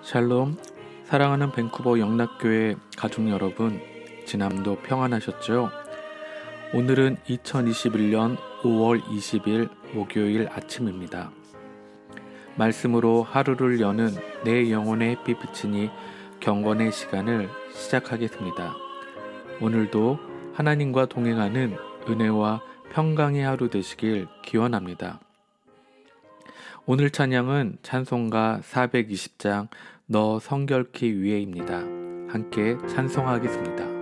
샬롬, 사랑하는 밴쿠버 영락교회 가족 여러분, 지난도 평안하셨죠? 오늘은 2021년 5월 20일 목요일 아침입니다. 말씀으로 하루를 여는 내 영혼의 햇빛 비치니 경건의 시간을 시작하겠습니다. 오늘도 하나님과 동행하는 은혜와 평강의 하루 되시길 기원합니다. 오늘 찬양은 찬송가 420장 너 성결케 위해입니다. 함께 찬송하겠습니다.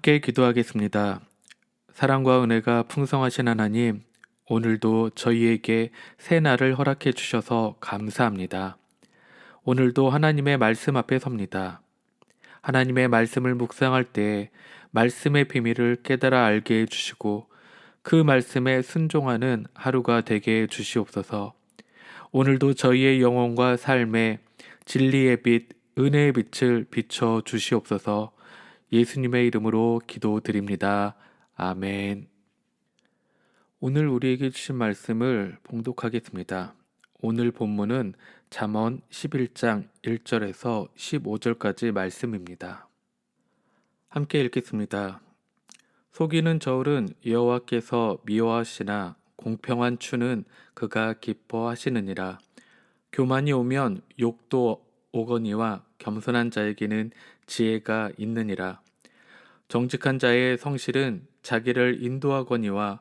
함께 기도하겠습니다. 사랑과 은혜가 풍성하신 하나님, 오늘도 저희에게 새 날을 허락해 주셔서 감사합니다. 오늘도 하나님의 말씀 앞에 섭니다. 하나님의 말씀을 묵상할 때 말씀의 비밀을 깨달아 알게 해주시고 그 말씀에 순종하는 하루가 되게 해주시옵소서. 오늘도 저희의 영혼과 삶에 진리의 빛, 은혜의 빛을 비춰 주시옵소서. 예수님의 이름으로 기도드립니다. 아멘. 오늘 우리에게 주신 말씀을 봉독하겠습니다. 오늘 본문은 잠언 11장 1절에서 15절까지 말씀입니다. 함께 읽겠습니다. 속이는 저울은 여호와께서 미워하시나 공평한 추는 그가 기뻐하시느니라. 교만이 오면 욕도 오거니와 겸손한 자에게는 지혜가 있느니라. 정직한 자의 성실은 자기를 인도하거니와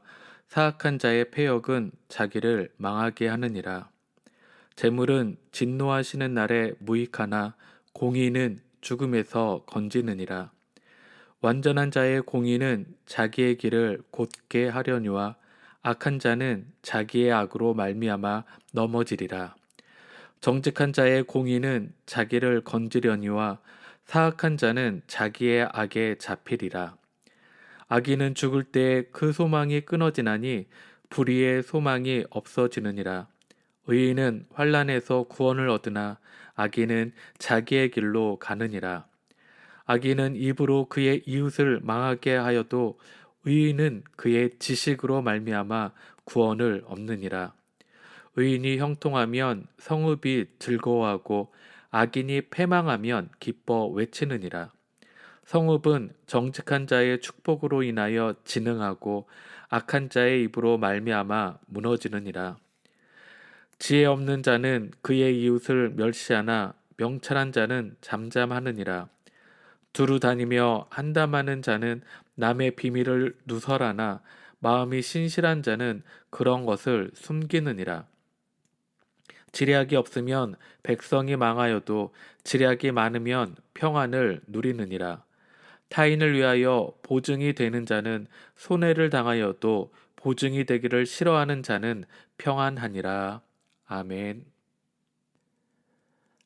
사악한 자의 패역은 자기를 망하게 하느니라. 재물은 진노하시는 날에 무익하나 공의는 죽음에서 건지느니라. 완전한 자의 공의는 자기의 길을 곧게 하려니와 악한 자는 자기의 악으로 말미암아 넘어지리라. 정직한 자의 공의는 자기를 건지려니와 사악한 자는 자기의 악에 잡히리라. 악인은 죽을 때 그 소망이 끊어지나니 불의의 소망이 없어지느니라. 의인은 환난에서 구원을 얻으나 악인은 자기의 길로 가느니라. 악인은 입으로 그의 이웃을 망하게 하여도 의인은 그의 지식으로 말미암아 구원을 얻느니라. 의인이 형통하면 성읍이 즐거워하고 악인이 패망하면 기뻐 외치느니라. 성읍은 정직한 자의 축복으로 인하여 진흥하고 악한 자의 입으로 말미암아 무너지느니라. 지혜 없는 자는 그의 이웃을 멸시하나 명철한 자는 잠잠하느니라. 두루 다니며 한담하는 자는 남의 비밀을 누설하나 마음이 신실한 자는 그런 것을 숨기느니라. 지략이 없으면 백성이 망하여도 지략이 많으면 평안을 누리느니라. 타인을 위하여 보증이 되는 자는 손해를 당하여도 보증이 되기를 싫어하는 자는 평안하니라. 아멘.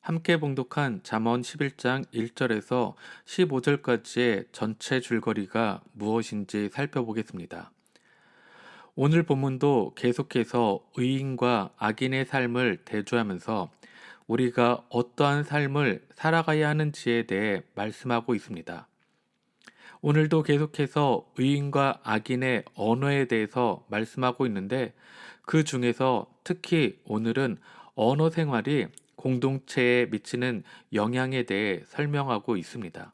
함께 봉독한 잠언 11장 1절에서 15절까지의 전체 줄거리가 무엇인지 살펴보겠습니다. 오늘 본문도 계속해서 의인과 악인의 삶을 대조하면서 우리가 어떠한 삶을 살아가야 하는지에 대해 말씀하고 있습니다. 오늘도 계속해서 의인과 악인의 언어에 대해서 말씀하고 있는데 그 중에서 특히 오늘은 언어 생활이 공동체에 미치는 영향에 대해 설명하고 있습니다.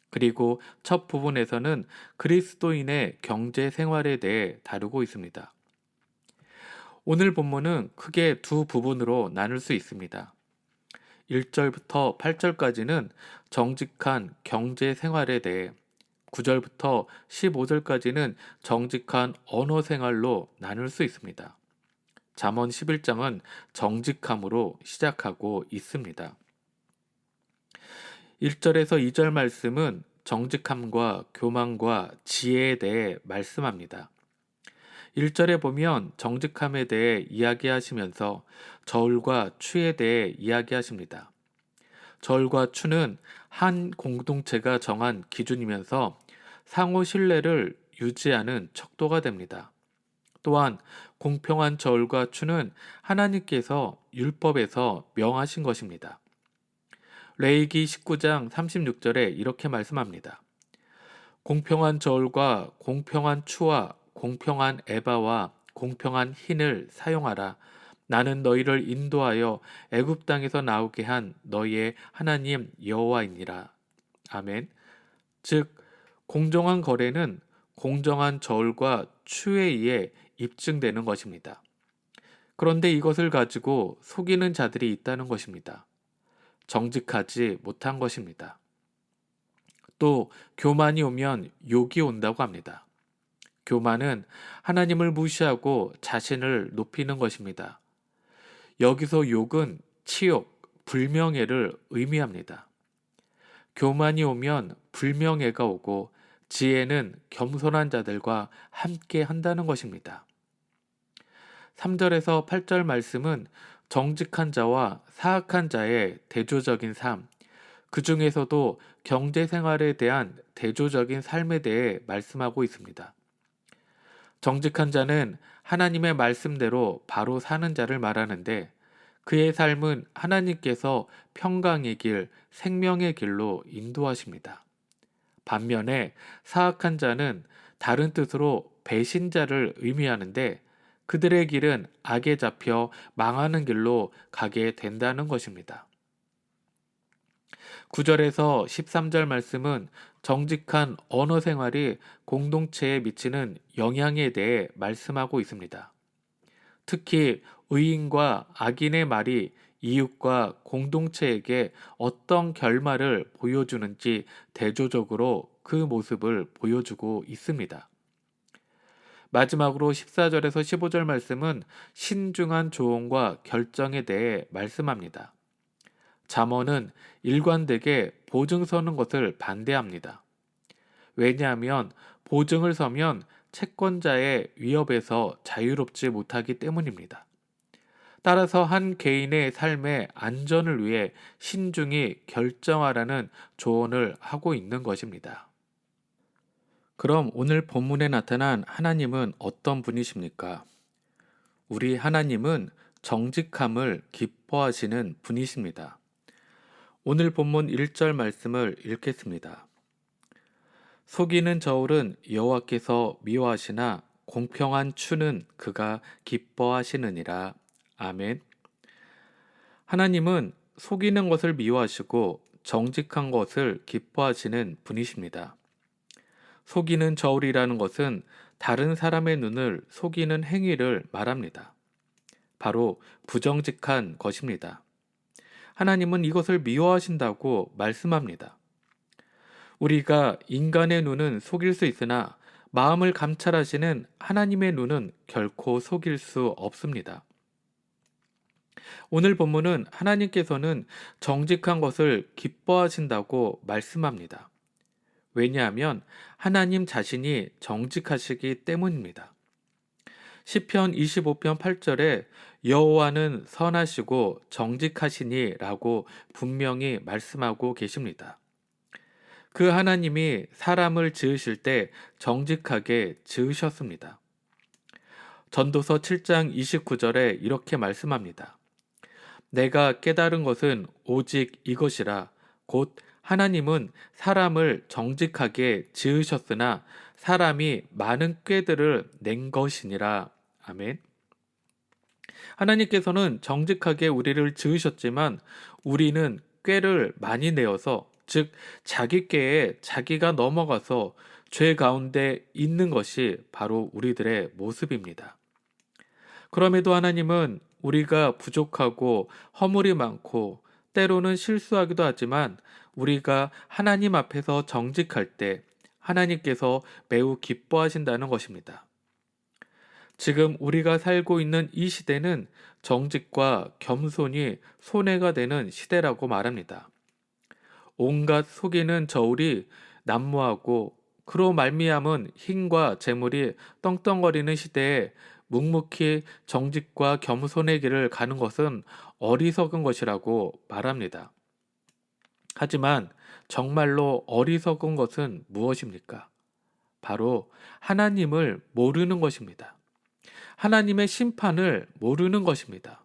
그리고 첫 부분에서는 그리스도인의 경제 생활에 대해 다루고 있습니다. 오늘 본문은 크게 두 부분으로 나눌 수 있습니다. 1절부터 8절까지는 정직한 경제 생활에 대해, 9절부터 15절까지는 정직한 언어 생활로 나눌 수 있습니다. 잠언 11장은 정직함으로 시작하고 있습니다. 1절에서 2절 말씀은 정직함과 교만과 지혜에 대해 말씀합니다. 1절에 보면 정직함에 대해 이야기하시면서 저울과 추에 대해 이야기하십니다. 저울과 추는 한 공동체가 정한 기준이면서 상호 신뢰를 유지하는 척도가 됩니다. 또한 공평한 저울과 추는 하나님께서 율법에서 명하신 것입니다. 레위기 19장 36절에 이렇게 말씀합니다. 공평한 저울과 공평한 추와 공평한 에바와 공평한 흰을 사용하라. 나는 너희를 인도하여 애굽 땅에서 나오게 한 너희의 하나님 여호와이니라. 아멘. 즉 공정한 거래는 공정한 저울과 추에 의해 입증되는 것입니다. 그런데 이것을 가지고 속이는 자들이 있다는 것입니다. 정직하지 못한 것입니다. 또 교만이 오면 욕이 온다고 합니다. 교만은 하나님을 무시하고 자신을 높이는 것입니다. 여기서 욕은 치욕, 불명예를 의미합니다. 교만이 오면 불명예가 오고 지혜는 겸손한 자들과 함께 한다는 것입니다. 3절에서 8절 말씀은 정직한 자와 사악한 자의 대조적인 삶, 그 중에서도 경제 생활에 대한 대조적인 삶에 대해 말씀하고 있습니다. 정직한 자는 하나님의 말씀대로 바로 사는 자를 말하는데 그의 삶은 하나님께서 평강의 길, 생명의 길로 인도하십니다. 반면에 사악한 자는 다른 뜻으로 배신자를 의미하는데 그들의 길은 악에 잡혀 망하는 길로 가게 된다는 것입니다. 9절에서 13절 말씀은 정직한 언어 생활이 공동체에 미치는 영향에 대해 말씀하고 있습니다. 특히 의인과 악인의 말이 이웃과 공동체에게 어떤 결말을 보여주는지 대조적으로 그 모습을 보여주고 있습니다. 마지막으로 14절에서 15절 말씀은 신중한 조언과 결정에 대해 말씀합니다. 잠언은 일관되게 보증 서는 것을 반대합니다. 왜냐하면 보증을 서면 채권자의 위협에서 자유롭지 못하기 때문입니다. 따라서 한 개인의 삶의 안전을 위해 신중히 결정하라는 조언을 하고 있는 것입니다. 그럼 오늘 본문에 나타난 하나님은 어떤 분이십니까? 우리 하나님은 정직함을 기뻐하시는 분이십니다. 오늘 본문 1절 말씀을 읽겠습니다. 속이는 저울은 여호와께서 미워하시나 공평한 추는 그가 기뻐하시느니라. 아멘. 하나님은 속이는 것을 미워하시고 정직한 것을 기뻐하시는 분이십니다. 속이는 저울이라는 것은 다른 사람의 눈을 속이는 행위를 말합니다. 바로 부정직한 것입니다. 하나님은 이것을 미워하신다고 말씀합니다. 우리가 인간의 눈은 속일 수 있으나 마음을 감찰하시는 하나님의 눈은 결코 속일 수 없습니다. 오늘 본문은 하나님께서는 정직한 것을 기뻐하신다고 말씀합니다. 왜냐하면 하나님 자신이 정직하시기 때문입니다. 시편 25편 8절에 여호와는 선하시고 정직하시니 라고 분명히 말씀하고 계십니다. 그 하나님이 사람을 지으실 때 정직하게 지으셨습니다. 전도서 7장 29절에 이렇게 말씀합니다. 내가 깨달은 것은 오직 이것이라. 곧 하나님은 사람을 정직하게 지으셨으나 사람이 많은 꾀들을 낸 것이니라. 아멘. 하나님께서는 정직하게 우리를 지으셨지만 우리는 꾀를 많이 내어서, 즉 자기 꾀에 자기가 넘어가서 죄 가운데 있는 것이 바로 우리들의 모습입니다. 그럼에도 하나님은 우리가 부족하고 허물이 많고 때로는 실수하기도 하지만 우리가 하나님 앞에서 정직할 때 하나님께서 매우 기뻐하신다는 것입니다. 지금 우리가 살고 있는 이 시대는 정직과 겸손이 손해가 되는 시대라고 말합니다. 온갖 속이는 저울이 난무하고 그로 말미암은 힘과 재물이 떵떵거리는 시대에 묵묵히 정직과 겸손의 길을 가는 것은 어리석은 것이라고 말합니다. 하지만 정말로 어리석은 것은 무엇입니까? 바로 하나님을 모르는 것입니다. 하나님의 심판을 모르는 것입니다.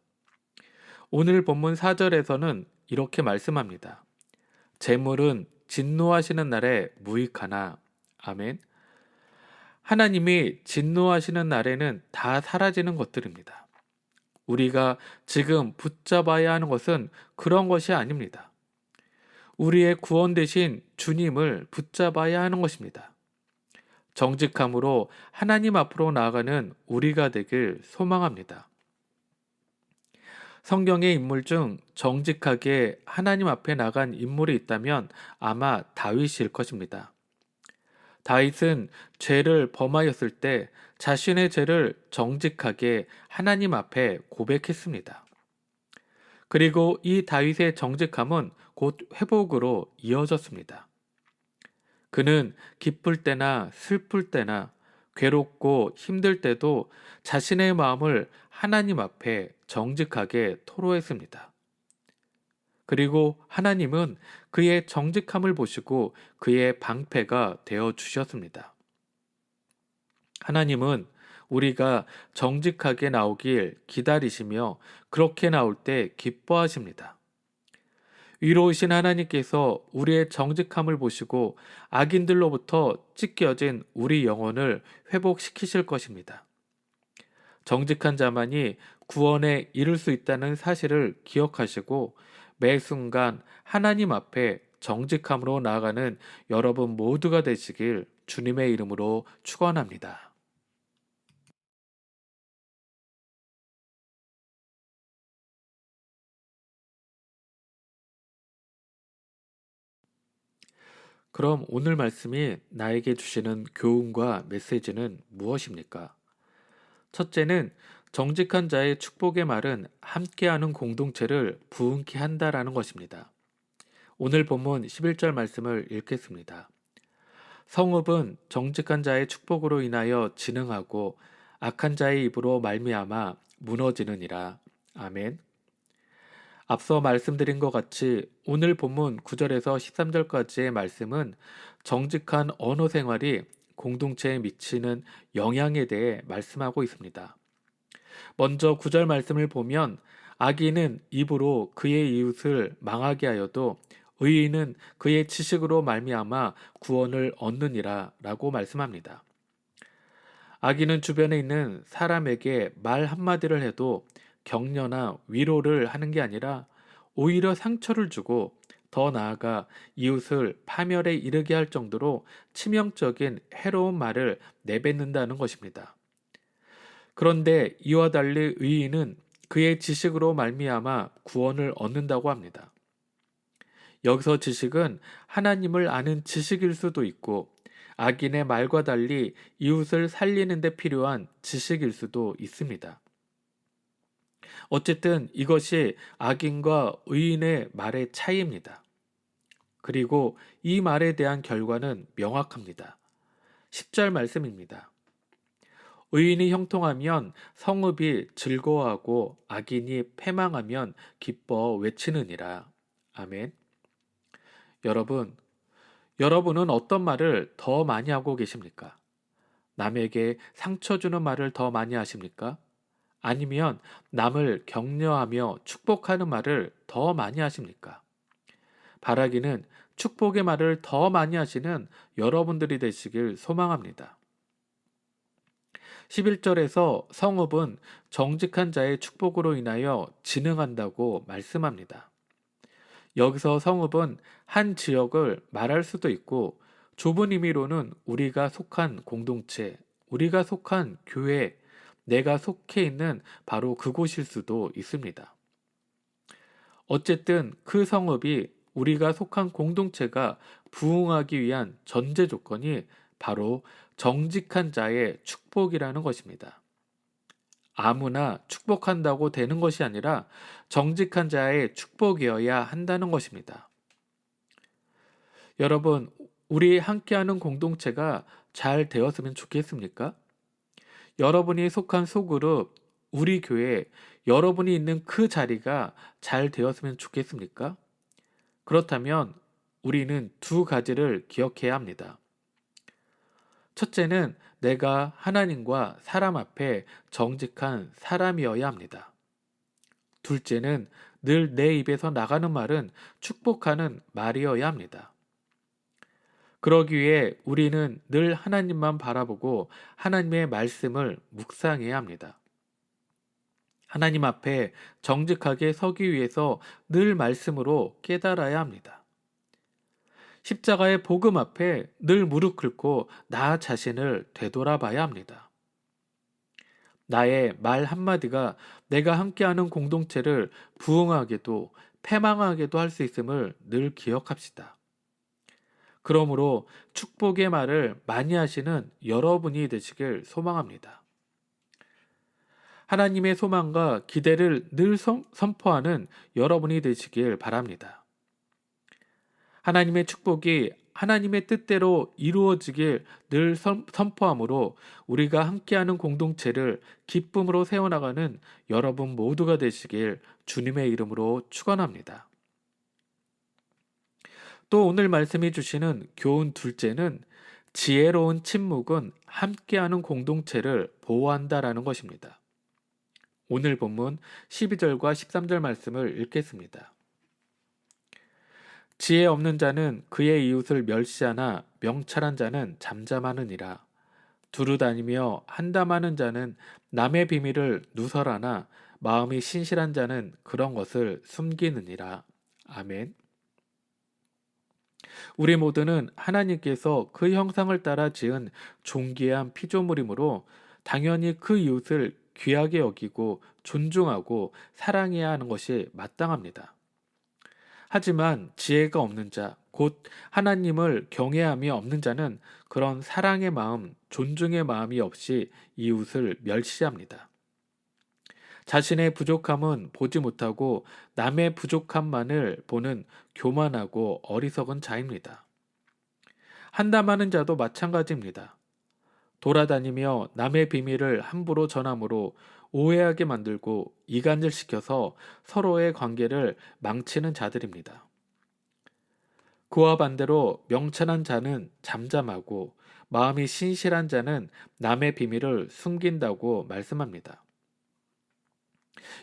오늘 본문 4절에서는 이렇게 말씀합니다. 재물은 진노하시는 날에 무익하나. 아멘. 하나님이 진노하시는 날에는 다 사라지는 것들입니다. 우리가 지금 붙잡아야 하는 것은 그런 것이 아닙니다. 우리의 구원 되신 주님을 붙잡아야 하는 것입니다. 정직함으로 하나님 앞으로 나아가는 우리가 되길 소망합니다. 성경의 인물 중 정직하게 하나님 앞에 나간 인물이 있다면 아마 다윗일 것입니다. 다윗은 죄를 범하였을 때 자신의 죄를 정직하게 하나님 앞에 고백했습니다. 그리고 이 다윗의 정직함은 곧 회복으로 이어졌습니다. 그는 기쁠 때나 슬플 때나 괴롭고 힘들 때도 자신의 마음을 하나님 앞에 정직하게 토로했습니다. 그리고 하나님은 그의 정직함을 보시고 그의 방패가 되어 주셨습니다. 하나님은 우리가 정직하게 나오길 기다리시며 그렇게 나올 때 기뻐하십니다. 위로우신 하나님께서 우리의 정직함을 보시고 악인들로부터 찢겨진 우리 영혼을 회복시키실 것입니다. 정직한 자만이 구원에 이를 수 있다는 사실을 기억하시고 매 순간 하나님 앞에 정직함으로 나아가는 여러분 모두가 되시길 주님의 이름으로 축원합니다. 그럼 오늘 말씀이 나에게 주시는 교훈과 메시지는 무엇입니까? 첫째는 정직한 자의 축복의 말은 함께하는 공동체를 부흥케 한다라는 것입니다. 오늘 본문 11절 말씀을 읽겠습니다. 성읍은 정직한 자의 축복으로 인하여 진흥하고 악한 자의 입으로 말미암아 무너지느니라. 아멘. 앞서 말씀드린 것 같이 오늘 본문 9절에서 13절까지의 말씀은 정직한 언어 생활이 공동체에 미치는 영향에 대해 말씀하고 있습니다. 먼저 9절 말씀을 보면 악인은 입으로 그의 이웃을 망하게 하여도 의인은 그의 지식으로 말미암아 구원을 얻느니라 라고 말씀합니다. 악인은 주변에 있는 사람에게 말 한마디를 해도 격려나 위로를 하는 게 아니라 오히려 상처를 주고 더 나아가 이웃을 파멸에 이르게 할 정도로 치명적인 해로운 말을 내뱉는다는 것입니다. 그런데 이와 달리 의인은 그의 지식으로 말미암아 구원을 얻는다고 합니다. 여기서 지식은 하나님을 아는 지식일 수도 있고 악인의 말과 달리 이웃을 살리는 데 필요한 지식일 수도 있습니다. 어쨌든 이것이 악인과 의인의 말의 차이입니다. 그리고 이 말에 대한 결과는 명확합니다. 10절 말씀입니다. 의인이 형통하면 성읍이 즐거워하고 악인이 패망하면 기뻐 외치느니라. 아멘. 여러분, 여러분은 어떤 말을 더 많이 하고 계십니까? 남에게 상처 주는 말을 더 많이 하십니까? 아니면 남을 격려하며 축복하는 말을 더 많이 하십니까? 바라기는 축복의 말을 더 많이 하시는 여러분들이 되시길 소망합니다. 11절에서 성읍은 정직한 자의 축복으로 인하여 진흥한다고 말씀합니다. 여기서 성읍은 한 지역을 말할 수도 있고 좁은 의미로는 우리가 속한 공동체, 우리가 속한 교회, 내가 속해 있는 바로 그곳일 수도 있습니다. 어쨌든 그 성읍이 우리가 속한 공동체가 부흥하기 위한 전제 조건이 바로 정직한 자의 축복이라는 것입니다. 아무나 축복한다고 되는 것이 아니라 정직한 자의 축복이어야 한다는 것입니다. 여러분, 우리 함께하는 공동체가 잘 되었으면 좋겠습니까? 여러분이 속한 소그룹, 우리 교회, 여러분이 있는 그 자리가 잘 되었으면 좋겠습니까? 그렇다면 우리는 두 가지를 기억해야 합니다. 첫째는 내가 하나님과 사람 앞에 정직한 사람이어야 합니다. 둘째는 늘 내 입에서 나가는 말은 축복하는 말이어야 합니다. 그러기 위해 우리는 늘 하나님만 바라보고 하나님의 말씀을 묵상해야 합니다. 하나님 앞에 정직하게 서기 위해서 늘 말씀으로 깨달아야 합니다. 십자가의 복음 앞에 늘 무릎 꿇고 나 자신을 되돌아봐야 합니다. 나의 말 한마디가 내가 함께하는 공동체를 부흥하게도 패망하게도 할 수 있음을 늘 기억합시다. 그러므로 축복의 말을 많이 하시는 여러분이 되시길 소망합니다. 하나님의 소망과 기대를 늘 선포하는 여러분이 되시길 바랍니다. 하나님의 축복이 하나님의 뜻대로 이루어지길 늘 선포함으로 우리가 함께하는 공동체를 기쁨으로 세워나가는 여러분 모두가 되시길 주님의 이름으로 축원합니다. 또 오늘 말씀해 주시는 교훈 둘째는 지혜로운 침묵은 함께하는 공동체를 보호한다라는 것입니다. 오늘 본문 12절과 13절 말씀을 읽겠습니다. 지혜 없는 자는 그의 이웃을 멸시하나 명철한 자는 잠잠하느니라. 두루 다니며 한담하는 자는 남의 비밀을 누설하나 마음이 신실한 자는 그런 것을 숨기느니라. 아멘. 우리 모두는 하나님께서 그 형상을 따라 지은 존귀한 피조물이므로 당연히 그 이웃을 귀하게 여기고 존중하고 사랑해야 하는 것이 마땅합니다. 하지만 지혜가 없는 자, 곧 하나님을 경외함이 없는 자는 그런 사랑의 마음, 존중의 마음이 없이 이웃을 멸시합니다. 자신의 부족함은 보지 못하고 남의 부족함만을 보는 교만하고 어리석은 자입니다. 한담하는 자도 마찬가지입니다. 돌아다니며 남의 비밀을 함부로 전함으로 오해하게 만들고 이간질시켜서 서로의 관계를 망치는 자들입니다. 그와 반대로 명철한 자는 잠잠하고 마음이 신실한 자는 남의 비밀을 숨긴다고 말씀합니다.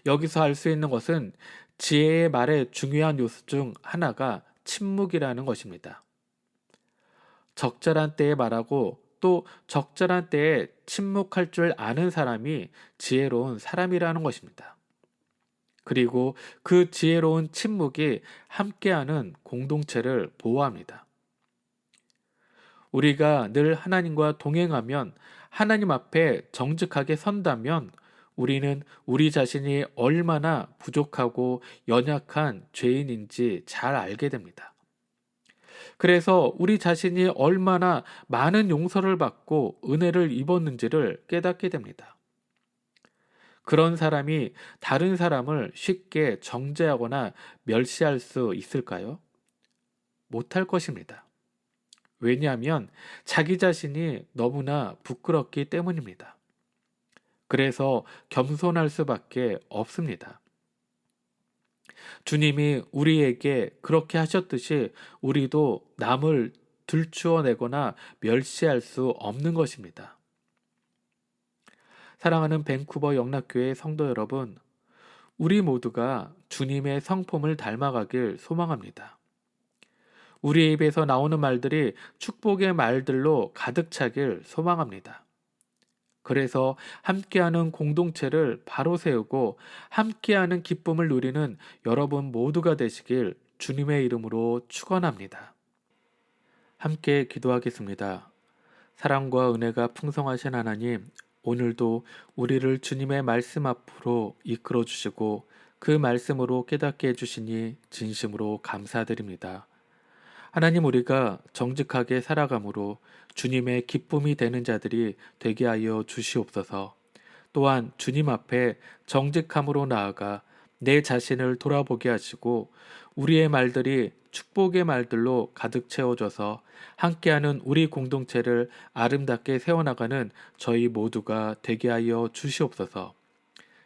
여기서 알 수 있는 것은 지혜의 말의 중요한 요소 중 하나가 침묵이라는 것입니다. 적절한 때에 말하고 또 적절한 때에 침묵할 줄 아는 사람이 지혜로운 사람이라는 것입니다. 그리고 그 지혜로운 침묵이 함께하는 공동체를 보호합니다. 우리가 늘 하나님과 동행하면, 하나님 앞에 정직하게 선다면 우리는 우리 자신이 얼마나 부족하고 연약한 죄인인지 잘 알게 됩니다. 그래서 우리 자신이 얼마나 많은 용서를 받고 은혜를 입었는지를 깨닫게 됩니다. 그런 사람이 다른 사람을 쉽게 정죄하거나 멸시할 수 있을까요? 못할 것입니다. 왜냐하면 자기 자신이 너무나 부끄럽기 때문입니다. 그래서 겸손할 수밖에 없습니다. 주님이 우리에게 그렇게 하셨듯이 우리도 남을 들추어내거나 멸시할 수 없는 것입니다. 사랑하는 밴쿠버 영락교회 성도 여러분, 우리 모두가 주님의 성품을 닮아가길 소망합니다. 우리의 입에서 나오는 말들이 축복의 말들로 가득 차길 소망합니다. 그래서 함께하는 공동체를 바로 세우고 함께하는 기쁨을 누리는 여러분 모두가 되시길 주님의 이름으로 축원합니다. 함께 기도하겠습니다. 사랑과 은혜가 풍성하신 하나님, 오늘도 우리를 주님의 말씀 앞으로 이끌어 주시고 그 말씀으로 깨닫게 해주시니 진심으로 감사드립니다. 하나님, 우리가 정직하게 살아감으로 주님의 기쁨이 되는 자들이 되게 하여 주시옵소서. 또한 주님 앞에 정직함으로 나아가 내 자신을 돌아보게 하시고 우리의 말들이 축복의 말들로 가득 채워져서 함께하는 우리 공동체를 아름답게 세워나가는 저희 모두가 되게 하여 주시옵소서.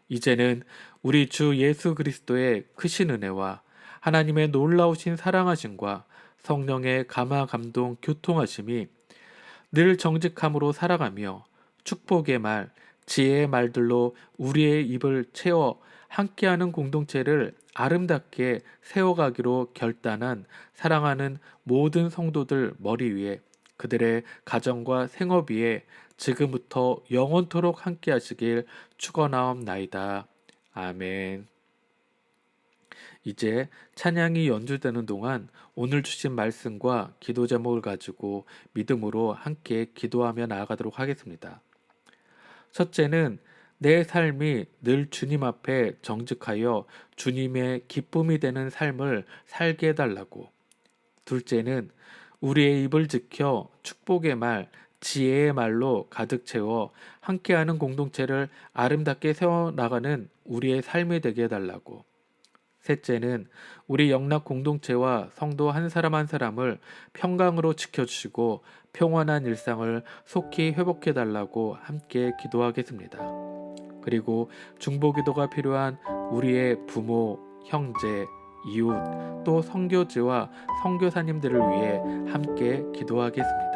이제는 우리 주 예수 그리스도의 크신 은혜와 하나님의 놀라우신 사랑하심과 성령의 감화 감동 교통하심이 늘 정직함으로 살아가며 축복의 말, 지혜의 말들로 우리의 입을 채워 함께하는 공동체를 아름답게 세워가기로 결단한 사랑하는 모든 성도들 머리 위에, 그들의 가정과 생업 위에 지금부터 영원토록 함께 하시길 축원하옵나이다. 아멘. 이제 찬양이 연주되는 동안 오늘 주신 말씀과 기도 제목을 가지고 믿음으로 함께 기도하며 나아가도록 하겠습니다. 첫째는 내 삶이 늘 주님 앞에 정직하여 주님의 기쁨이 되는 삶을 살게 해달라고. 둘째는 우리의 입을 지켜 축복의 말, 지혜의 말로 가득 채워 함께하는 공동체를 아름답게 세워나가는 우리의 삶이 되게 해달라고. 셋째는 우리 영락 공동체와 성도 한 사람 한 사람을 평강으로 지켜주시고 평안한 일상을 속히 회복해달라고 함께 기도하겠습니다. 그리고 중보기도가 필요한 우리의 부모, 형제, 이웃, 또 선교지와 선교사님들을 위해 함께 기도하겠습니다.